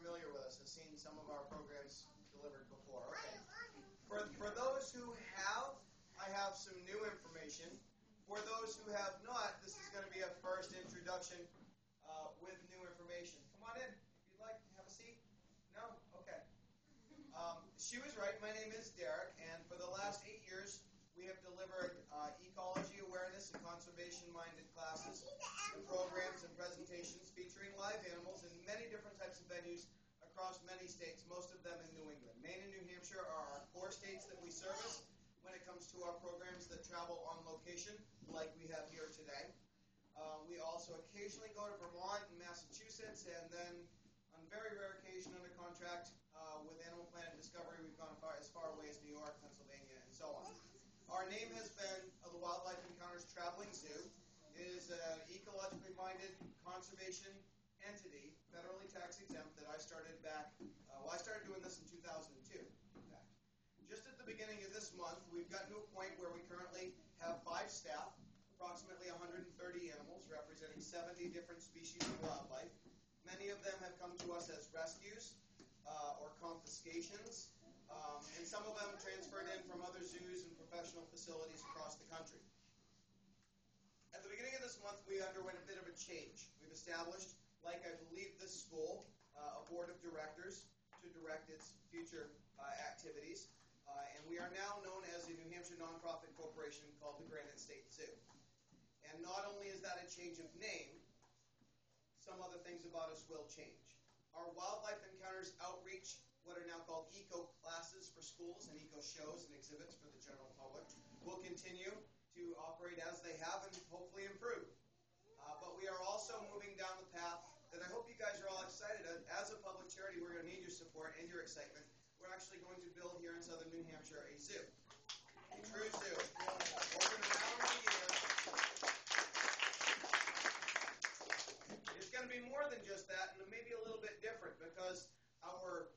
familiar with us, has seen some of our programs delivered before. Okay. For those who have, I have some new information. For those who have not, this is going to be a first introduction with new information. Come on in, if you'd like. Have a seat. No? Okay. She was right. My name is Derek, and for the last 8 years, we have delivered ecology awareness and conservation-minded classes and programs and presentations featuring live animals in many different types of venues across many states, most of them in New England. Maine and New Hampshire are our core states that we service when it comes to our programs that travel on location, like we have here today. We also occasionally go to Vermont and Massachusetts, and then on very rare occasion under contract with Animal Planet Discovery, we've gone as far away as New York, Pennsylvania, and so on. Our name has been the Wildlife Encounters Traveling Zoo. It is an ecologically minded conservation entity, federally tax exempt, that I started back, I started doing this in 2002, in fact. Just at the beginning of this month, we've gotten to a point where we currently have 5 staff, approximately 130 animals, representing 70 different species of wildlife. Many of them have come to us as rescues or confiscations, and some of them transferred in from other zoos and professional facilities across the country. At the beginning of this month, we underwent a bit of a change. We've established, like I believe this school, a board of directors to direct its future activities, and we are now known as a New Hampshire nonprofit corporation called the Granite State Zoo. And not only is that a change of name, some other things about us will change. Our Wildlife Encounters outreach, what are now called eco classes for schools and eco shows and exhibits for the general public, will continue to operate as they have and hopefully improve. But we are also moving down the path that I hope you guys are all excited. As a public charity, we're going to need your support and your excitement. We're actually going to build here in southern New Hampshire a zoo, a true zoo. Open around the year. It's going to be more than just that, and maybe a little bit different, because our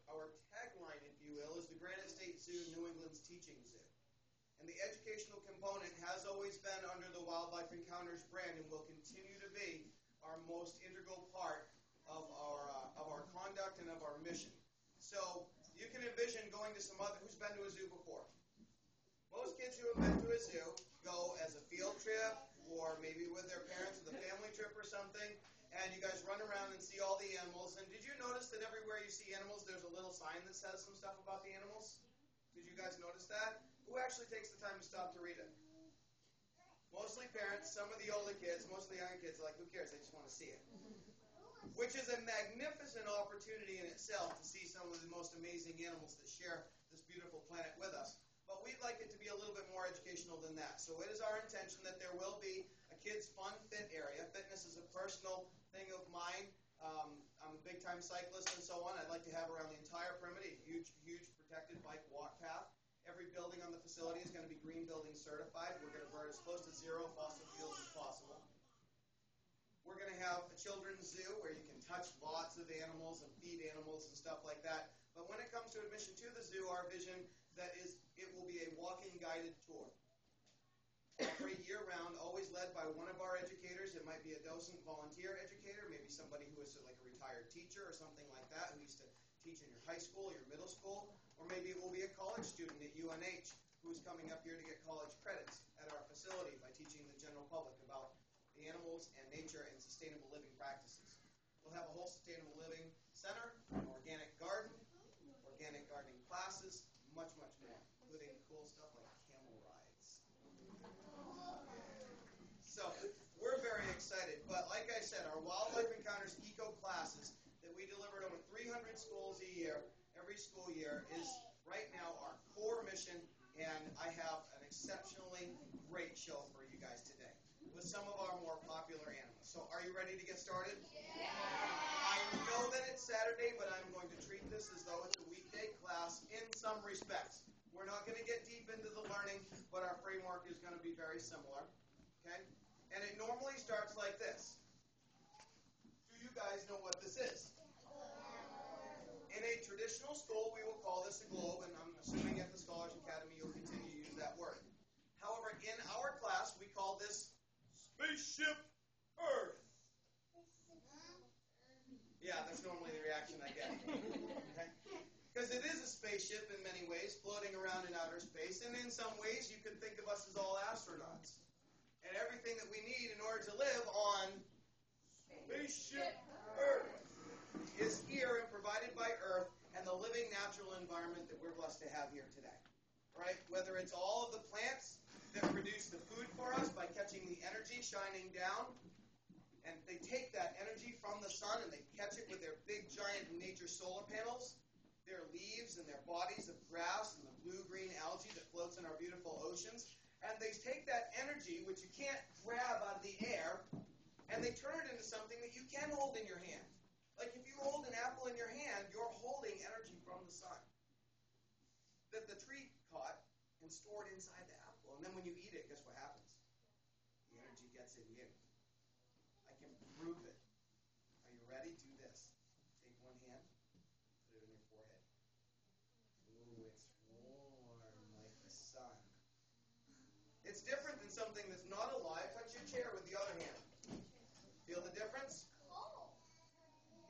tagline, if you will, is the Granite State Zoo, New England's teaching zoo. And the educational component has always been under the Wildlife Encounters brand and will continue to be our most integral part of our conduct and of our mission. So you can envision going to some other, who's been to a zoo before? Most kids who have been to a zoo go as a field trip or maybe with their parents with a family trip or something, and you guys run around and see all the animals. And did you notice that everywhere you see animals, there's a little sign that says some stuff about the animals? Did you guys notice that? Who actually takes the time to stop to read it? Mostly parents, some of the older kids, most of the younger kids are like, who cares? They just want to see it. Which is a magnificent opportunity in itself to see some of the most amazing animals that share this beautiful planet with us. But we'd like it to be a little bit more educational than that. So it is our intention that there will be a kids' fun, fit area. Fitness is a personal thing of mine. I'm a big-time cyclist and so on. I'd like to have around the entire perimeter a huge protected bike walk path. Every building on the facility is going to be green building certified. We're going to burn as close to zero fossil fuels as possible. We're going to have a children's zoo where you can touch lots of animals and feed animals and stuff like that. But when it comes to admission to the zoo, our vision that is it will be a walking guided tour. Operate year-round, always led by one of our educators. It might be a docent volunteer educator, maybe somebody who is like a retired teacher or something like that, who used to teach in your high school, your middle school, or maybe it will be a college student at UNH who's coming up here to get college credits at our facility by teaching the general public about the animals and nature and sustainable living practices. We'll have a whole sustainable living center, an organic garden, organic gardening classes, much more, including cool stuff like camel rides. So we're very excited. But like I said, our Wildlife Encounters eco classes that we deliver to over 300 schools a year, every school year, is right now our core mission, and I have an exceptionally great show for you guys today with some of our more popular animals. So are you ready to get started? Yeah. I know that it's Saturday, but I'm going to treat this as though it's a weekday class in some respects. We're not going to get deep into the learning, but our framework is going to be very similar. Okay? And it normally starts like this. Do you guys know what this is? In a traditional school, we will call this a globe, and I'm assuming at the Scholars Academy you'll continue to use that word. However, in our class, we call this Spaceship Earth. Yeah, that's normally the reaction I forget. Because it is a spaceship in many ways, floating around in outer space, and in some ways you can think of us as all astronauts. And everything that we need in order to live on Spaceship Earth is here and provided by Earth and the living natural environment that we're blessed to have here today. Right? Whether it's all of the plants that produce the food for us by catching the energy shining down, and they take that energy from the sun and they catch it with their big giant nature solar panels, their leaves and their bodies of grass and the blue-green algae that floats in our beautiful oceans, and they take that energy, which you can't grab out of the air, and they turn it into something that you can hold in your hand. Like if you hold an apple in your hand, you're holding energy from the sun that the tree caught and stored inside the apple. And then when you eat it, guess what happens? The energy gets in you. I can prove it. Are you ready? Do this. Take one hand, put it on your forehead. Ooh, it's warm like the sun. It's different than something that's not alive. Touch your chair with the other hand. Feel the difference?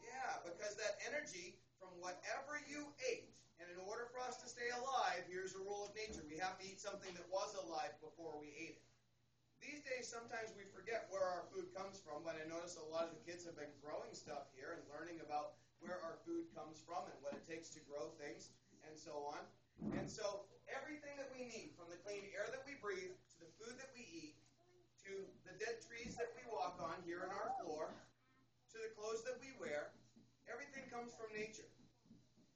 Yeah, because that energy from whatever you ate, and in order for us to stay alive, here's a rule of nature. We have to eat something that was alive before we ate it. These days, sometimes we forget where our food comes from, but I notice a lot of the kids have been growing stuff here and learning about where our food comes from and what it takes to grow things and so on. And so everything that we need, from the clean air that we breathe, to the food that we eat, to the dead trees that we walk on here on our floor, to the clothes that we wear, everything comes from nature.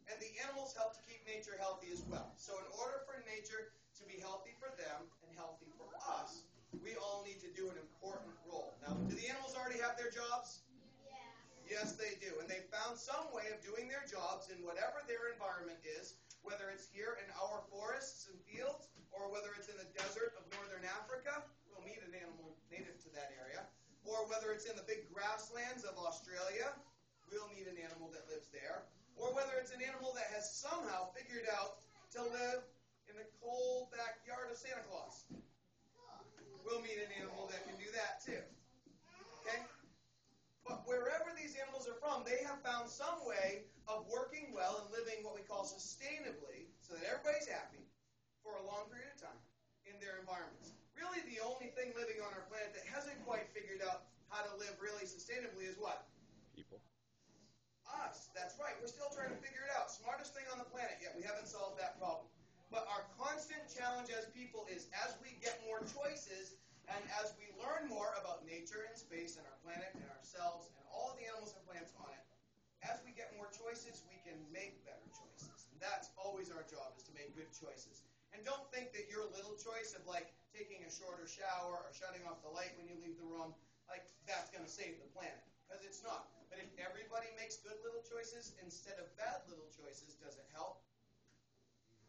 And the animals help to keep nature healthy as well. So in order for nature to be healthy for them and healthy for us, we all need to do an important role. Now, do the animals already have their jobs? Yeah. Yes, they do. And they found some way of doing their jobs in whatever their environment is, whether it's here in our forests and fields, or whether it's in the desert of northern Africa. We'll meet an animal native to that area. Or whether it's in the big grasslands of Australia. We'll meet an animal that lives there. Or whether it's an animal that has somehow figured out to live in the cold backyard of Santa Claus. We'll meet an animal that can do that too. Okay? But wherever these animals are from, they have found some way of working well and living what we call sustainably, so that everybody's happy for a long period of time in their environments. Really, the only thing living on our planet that hasn't quite figured out how to live really sustainably is what? People. Us. That's right. We're still trying to figure it out. Smartest thing on the planet, yet we haven't solved that problem. But our constant challenge as people is, as we get more choices and as we learn more about nature and space and our planet and ourselves and all of the animals and plants on it, as we get more choices, we can make better choices. And that's always our job, is to make good choices. And don't think that your little choice of like taking a shorter shower or shutting off the light when you leave the room, like that's going to save the planet. Because it's not. But if everybody makes good little choices instead of bad little choices, does it help?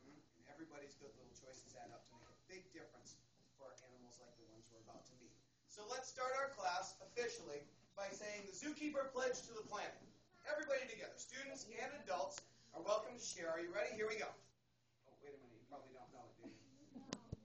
And everybody's good little choices add up to make a big difference for animals like the ones we're about to meet. So let's start our class officially by saying the Zookeeper Pledge to the Planet. Everybody together, students and adults, are welcome to share. Are you ready? Here we go.